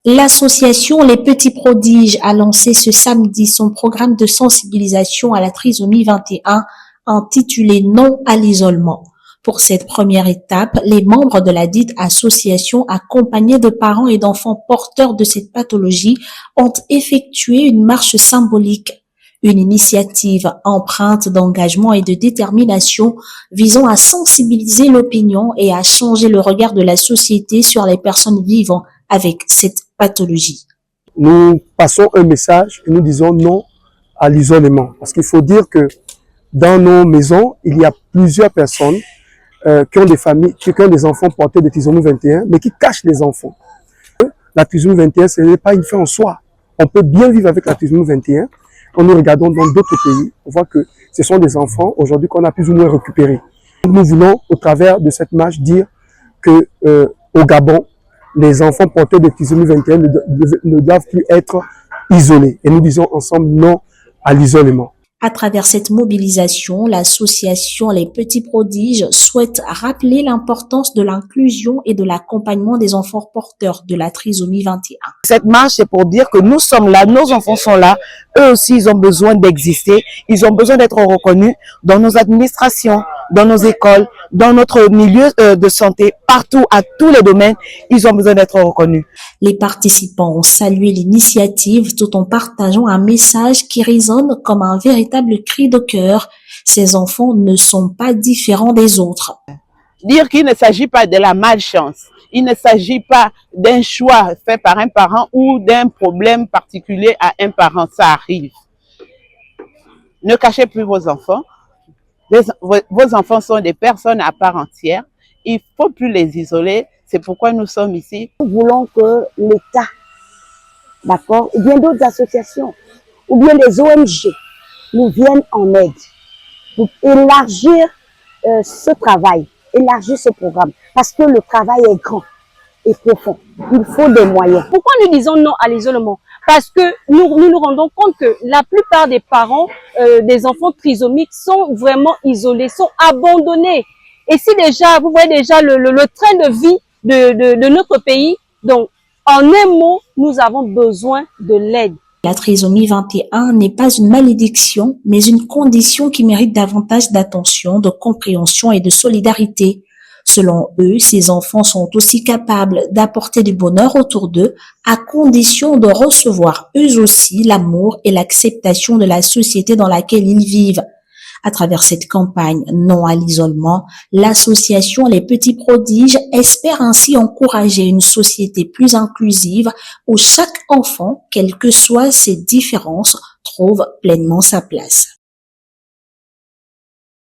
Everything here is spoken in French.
L'association Les Petits Prodiges a lancé ce samedi son programme de sensibilisation à la trisomie 21 intitulé Non à l'isolement. Pour cette première étape, les membres de la dite association, accompagnés de parents et d'enfants porteurs de cette pathologie, ont effectué une marche symbolique, une initiative empreinte d'engagement et de détermination visant à sensibiliser l'opinion et à changer le regard de la société sur les personnes vivant avec cette pathologie. Nous passons un message et nous disons non à l'isolement. Parce qu'il faut dire que dans nos maisons, il y a plusieurs personnes qui ont des familles, qui ont des enfants portés de trisomie 21, mais qui cachent les enfants. La trisomie 21, ce n'est pas une fin en soi. On peut bien vivre avec la trisomie 21. Quand nous regardons dans d'autres pays, on voit que ce sont des enfants aujourd'hui qu'on a plus ou moins récupérés. Nous voulons, au travers de cette marche, dire que au Gabon, les enfants portés de trisomie 21 ne doivent plus être isolés. Et nous disons ensemble non à l'isolement. À travers cette mobilisation, l'association Les Petits Prodiges souhaite rappeler l'importance de l'inclusion et de l'accompagnement des enfants porteurs de la trisomie 21. Cette marche, c'est pour dire que nous sommes là, nos enfants sont là, eux aussi ils ont besoin d'exister, ils ont besoin d'être reconnus dans nos administrations, dans nos écoles, dans notre milieu de santé, partout, à tous les domaines, ils ont besoin d'être reconnus. Les participants ont salué l'initiative tout en partageant un message qui résonne comme un véritable cri de cœur. Ces enfants ne sont pas différents des autres. Dire qu'il ne s'agit pas de la malchance, il ne s'agit pas d'un choix fait par un parent ou d'un problème particulier à un parent, ça arrive. Ne cachez plus vos enfants. Vos enfants sont des personnes à part entière. Il ne faut plus les isoler. C'est pourquoi nous sommes ici. Nous voulons que l'État, d'accord, ou bien d'autres associations, ou bien les ONG, nous viennent en aide pour élargir ce travail, élargir ce programme. Parce que le travail est grand et profond. Il faut des moyens. Pourquoi nous disons non à l'isolement? Parce que nous rendons compte que la plupart des parents des enfants trisomiques sont vraiment isolés, sont abandonnés. Et si déjà, vous voyez déjà le train de vie de notre pays, donc en un mot, nous avons besoin de l'aide. La trisomie 21 n'est pas une malédiction, mais une condition qui mérite davantage d'attention, de compréhension et de solidarité. Selon eux, ces enfants sont aussi capables d'apporter du bonheur autour d'eux, à condition de recevoir eux aussi l'amour et l'acceptation de la société dans laquelle ils vivent. À travers cette campagne non à l'isolement, l'association Les Petits Prodiges espère ainsi encourager une société plus inclusive où chaque enfant, quelles que soient ses différences, trouve pleinement sa place.